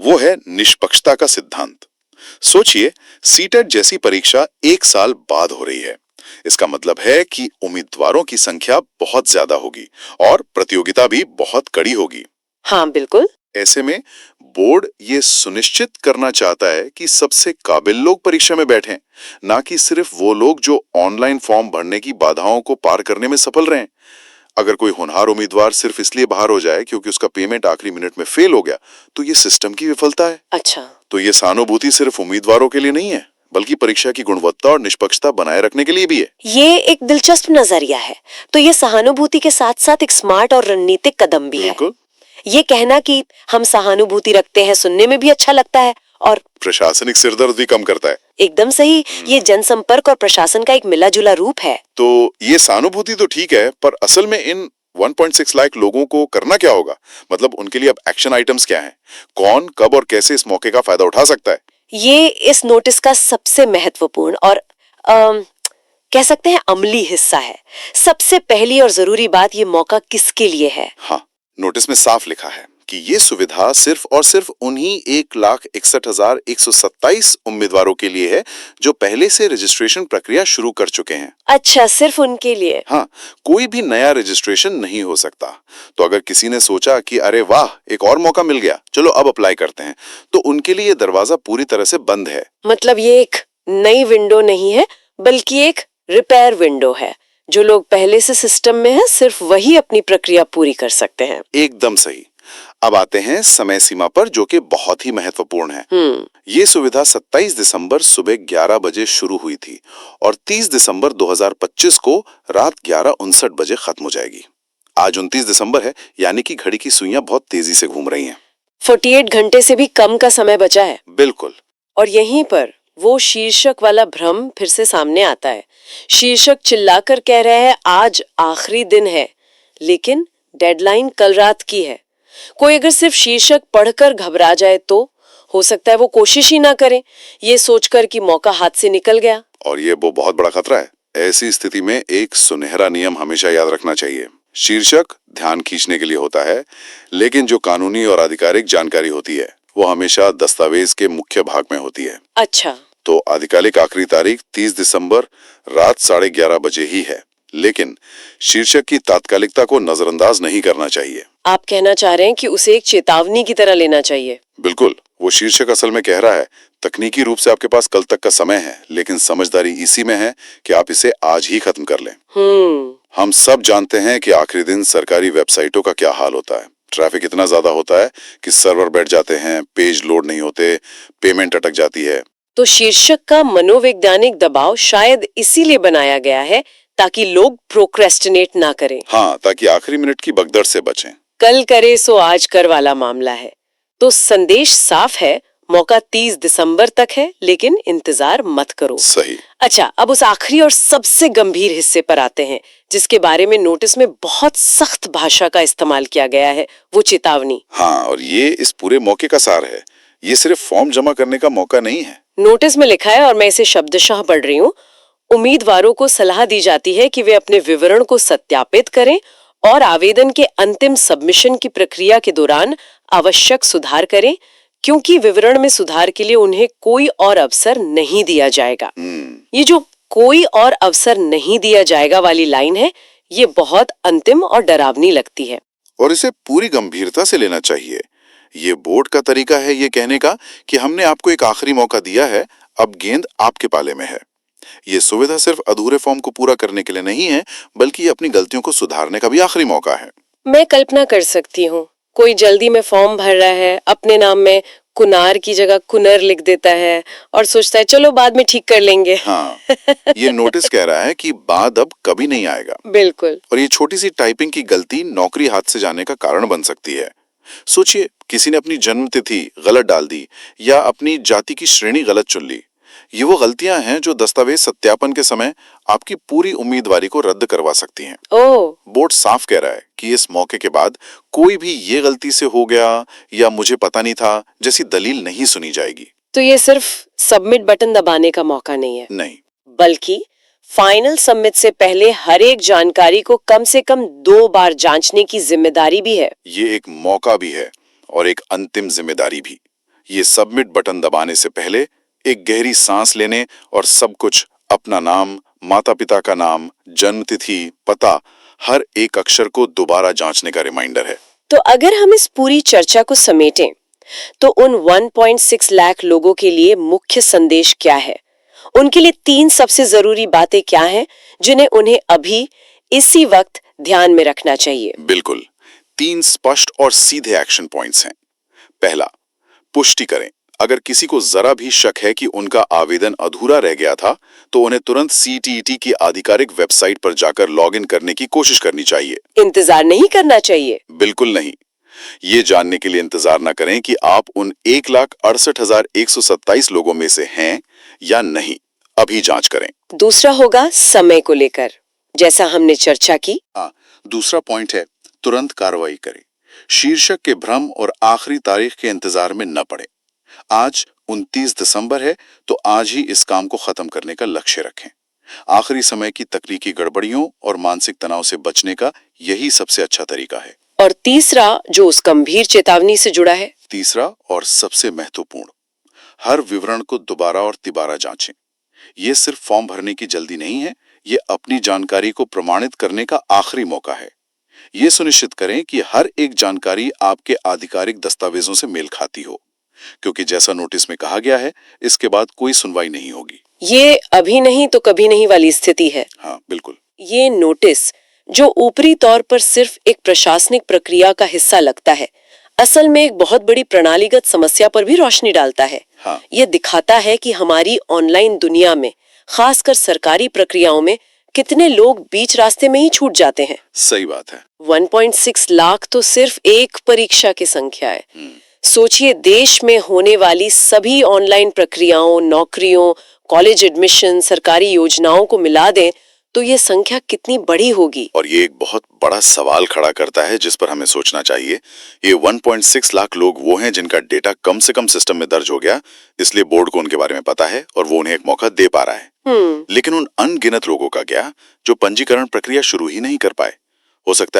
वो है निष्पक्षता का सिद्धांत। सोचिए, सीटेट जैसी परीक्षा 1 साल बाद हो रही है। इसका मतलब है कि उम्मीदवारों की संख्या बहुत ज्यादा होगी और प्रतियोगिता भी बहुत कड़ी होगी। हाँ बिल्कुल। ऐसे में बोर्ड ये सुनिश्चित करना चाहता है कि सबसे काबिल लोग परीक्षा में बैठें, ना कि सिर्फ वो लोग जो ऑनलाइन फॉर्म भरने की बाधाओं को पार करने में सफल रहे। अगर कोई होनहार उम्मीदवार सिर्फ इसलिए बाहर हो जाए क्योंकि उसका पेमेंट आखिरी मिनट में फेल हो गया, तो ये सिस्टम की विफलता है। अच्छा, तो ये सहानुभूति सिर्फ उम्मीदवारों के लिए नहीं है, बल्कि परीक्षा की गुणवत्ता और निष्पक्षता बनाए रखने के लिए भी है। ये एक दिलचस्प नजरिया है। तो ये सहानुभूति के साथ साथ एक स्मार्ट और रणनीतिक कदम भी है। बिल्कुल। ये कहना कि हम सहानुभूति रखते हैं सुनने में भी अच्छा लगता है और प्रशासनिक सिरदर्द भी कम करता है। एकदम सही। ये जनसंपर्क और प्रशासन का एक मिला जुला रूप है। तो ये सहानुभूति तो ठीक है, पर असल में इन 1.6 लाख लोगों को करना क्या होगा? मतलब उनके लिए अब एक्शन आइटम्स क्या हैं? कौन, कब और कैसे इस मौके का फायदा उठा सकता है? ये इस नोटिस का सबसे महत्वपूर्ण और कह सकते हैं अमली हिस्सा है। सबसे पहली और जरूरी बात, ये मौका किसके लिए है? हाँ, नोटिस में साफ लिखा है कि ये सुविधा सिर्फ और सिर्फ उन्हीं 1,61,127 उम्मीदवारों के लिए है जो पहले से रजिस्ट्रेशन प्रक्रिया शुरू कर चुके हैं। अच्छा, सिर्फ उनके लिए? हाँ, कोई भी नया रजिस्ट्रेशन नहीं हो सकता। तो अगर किसी ने सोचा कि अरे वाह, एक और मौका मिल गया, चलो अब अप्लाई करते हैं, तो उनके लिए ये दरवाजा पूरी तरह से बंद है। मतलब ये एक नई विंडो नहीं है, बल्कि एक रिपेयर विंडो है। जो लोग पहले से सिस्टम में हैं, सिर्फ वही अपनी प्रक्रिया पूरी कर सकते हैं। एकदम सही। अब आते हैं समय सीमा पर, जो कि बहुत ही महत्वपूर्ण है। ये सुविधा 27 दिसंबर सुबह 11 बजे शुरू हुई थी और 30 दिसंबर 2025 को रात 11:59 बजे खत्म हो जाएगी। आज 29 दिसंबर है, यानी कि घड़ी की सुइयां बहुत तेजी से घूम रही हैं। 48 घंटे से भी कम का समय बचा है। बिल्कुल। और यहीं पर वो शीर्षक वाला भ्रम फिर से सामने आता है। शीर्षक चिल्लाकर कह रहे हैं आज आखिरी दिन है, लेकिन डेडलाइन कल रात की है। कोई अगर सिर्फ शीर्षक पढ़कर घबरा जाए तो हो सकता है वो कोशिश ही ना करे, ये सोचकर कि मौका हाथ से निकल गया। और ये वो बहुत बड़ा खतरा है। ऐसी स्थिति में एक सुनहरा नियम हमेशा याद रखना चाहिए। शीर्षक ध्यान खींचने के लिए होता है, लेकिन जो कानूनी और आधिकारिक जानकारी होती है वो हमेशा दस्तावेज के मुख्य भाग में होती है। अच्छा। तो आधिकारिक आखिरी तारीख 30 दिसंबर रात 11:30 बजे ही है, लेकिन शीर्षक की तात्कालिकता को नजरअंदाज नहीं करना चाहिए। आप कहना चाह रहे हैं कि उसे एक चेतावनी की तरह लेना चाहिए? बिल्कुल। वो शीर्षक असल में कह रहा है तकनीकी रूप से आपके पास कल तक का समय है, लेकिन समझदारी इसी में है कि आप इसे आज ही खत्म कर लें। हम सब जानते हैं कि आखिरी दिन सरकारी वेबसाइटों का क्या हाल होता है। ट्रैफिक इतना ज्यादा होता है कि सर्वर बैठ जाते हैं, पेज लोड नहीं होते, पेमेंट अटक जाती है। तो शीर्षक का मनोवैज्ञानिक दबाव शायद इसीलिए बनाया गया है ताकि लोग प्रोक्रेस्टिनेट ना करें। हाँ, ताकि आखिरी मिनट की भगदड़ से बचें। कल करे सो आज कर वाला मामला है। तो संदेश साफ है, मौका 30 दिसंबर तक है, लेकिन इंतजार मत करो। सही। अच्छा, अब उस आखिरी और सबसे गंभीर हिस्से पर आते हैं, जिसके बारे में नोटिस में बहुत सख्त भाषा का इस्तेमाल किया गया है, वो चेतावनी। हाँ, और ये इस पूरे मौके का सार है। ये सिर्फ फॉर्म जमा करने का मौका नहीं है। नोटिस में लिखा है, और मैं इसे शब्दशः पढ़ रही हूँ, उम्मीदवारों को सलाह दी जाती है कि वे अपने विवरण को सत्यापित करें और आवेदन के अंतिम सबमिशन की प्रक्रिया के दौरान आवश्यक सुधार करें, क्योंकि विवरण में सुधार के लिए उन्हें कोई और अवसर नहीं दिया जाएगा। ये जो कोई और अवसर नहीं दिया जाएगा वाली लाइन है, ये बहुत अंतिम और डरावनी लगती है। और इसे पूरी गंभीरता से लेना चाहिए। ये बोर्ड का तरीका है ये कहने का कि हमने आपको एक आखिरी मौका दिया है, अब गेंद आपके पाले में है। ये सुविधा सिर्फ अधूरे फॉर्म को पूरा करने के लिए नहीं है, बल्कि ये अपनी गलतियों को सुधारने का भी आखिरी मौका है। मैं कल्पना कर सकती हूँ, कोई जल्दी में फॉर्म भर रहा है, अपने नाम में कुनार की जगह कुनर लिख देता है और सोचता है चलो बाद में ठीक कर लेंगे। हाँ, ये नोटिस कह रहा है कि बाद अब कभी नहीं आएगा। बिल्कुल। और ये छोटी सी टाइपिंग की गलती नौकरी हाथ से जाने का कारण बन सकती है। सोचिए, किसी ने अपनी जन्म तिथि गलत डाल दी या अपनी जाति की श्रेणी गलत चुन ली। ये वो गलतियां हैं जो दस्तावेज सत्यापन के समय आपकी पूरी उम्मीदवारी को रद्द करवा सकती हैं। बोर्ड साफ कह रहा है कि इस मौके के बाद कोई भी ये गलती से हो गया या मुझे पता नहीं था जैसी दलील नहीं सुनी जाएगी। तो ये सिर्फ सबमिट बटन दबाने का मौका नहीं है। नहीं, बल्कि फाइनल सबमिट से पहले हर एक जानकारी को कम से कम 2 बार जांचने की जिम्मेदारी भी है। ये एक मौका भी है और एक अंतिम जिम्मेदारी भी। ये सबमिट बटन दबाने से पहले एक गहरी सांस लेने और सब कुछ, अपना नाम, माता पिता का नाम, जन्मतिथि, पता, हर एक अक्षर को दोबारा जांचने का रिमाइंडर है। तो अगर हम इस पूरी चर्चा को समेटें, तो उन 1.6 लाख लोगों के लिए मुख्य संदेश क्या है? उनके लिए 3 सबसे जरूरी बातें क्या हैं, जिन्हें उन्हें अभी इसी वक्त ध्यान में रखना चाहिए? बिल्कुल, 3 स्पष्ट और सीधे एक्शन पॉइंट्स हैं। पहला, पुष्टि करें। अगर किसी को जरा भी शक है कि उनका आवेदन अधूरा रह गया था, तो उन्हें तुरंत CTET की आधिकारिक वेबसाइट पर जाकर लॉगिन करने की कोशिश करनी चाहिए। इंतजार नहीं करना चाहिए। बिल्कुल नहीं। ये जानने के लिए इंतजार न करें कि आप उन 1,68,127 लोगों में से हैं या नहीं। अभी जांच करें। दूसरा होगा समय को लेकर, जैसा हमने चर्चा की। दूसरा पॉइंट है तुरंत कार्रवाई करें। शीर्षक के भ्रम और आखिरी तारीख के इंतजार में न पड़े। आज 29 दिसंबर है, तो आज ही इस काम को खत्म करने का लक्ष्य रखें। आखिरी समय की तकनीकी गड़बड़ियों और मानसिक तनाव से बचने का यही सबसे अच्छा तरीका है। और तीसरा, जो उस गंभीर चेतावनी से जुड़ा है, तीसरा और सबसे महत्वपूर्ण, हर विवरण को दोबारा और तिबारा जांचें। ये सिर्फ फॉर्म भरने की जल्दी नहीं है, ये अपनी जानकारी को प्रमाणित करने का आखिरी मौका है। ये सुनिश्चित करें कि हर एक जानकारी आपके आधिकारिक दस्तावेजों से मेल खाती हो, क्योंकि जैसा नोटिस में कहा गया है, इसके बाद कोई सुनवाई नहीं होगी। ये अभी नहीं तो कभी नहीं वाली स्थिति है। हाँ, बिल्कुल। ये नोटिस, जो ऊपरी तौर पर सिर्फ एक प्रशासनिक प्रक्रिया का हिस्सा लगता है, असल में एक बहुत बड़ी प्रणालीगत समस्या पर भी रोशनी डालता है। हाँ। ये दिखाता है कि हमारी ऑनलाइन दुनिया में, खासकर सरकारी प्रक्रियाओं में, कितने लोग बीच रास्ते में ही छूट जाते हैं। सही बात है। 1.6 लाख तो सिर्फ एक परीक्षा की संख्या है। सोचिए, देश में होने वाली सभी ऑनलाइन प्रक्रियाओं, नौकरियों, कॉलेज एडमिशन, सरकारी योजनाओं को मिला दें तो ये संख्या कितनी बड़ी होगी। और ये एक बहुत बड़ा सवाल खड़ा करता है जिस पर हमें सोचना चाहिए। ये 1.6 लाख लोग वो हैं जिनका डेटा कम से कम सिस्टम में दर्ज हो गया, इसलिए बोर्ड को उनके बारे में पता है और वो उन्हें एक मौका दे पा रहा है। लेकिन उन अनगिनत लोगों का क्या, जो पंजीकरण प्रक्रिया शुरू ही नहीं कर पाए? हो सकता है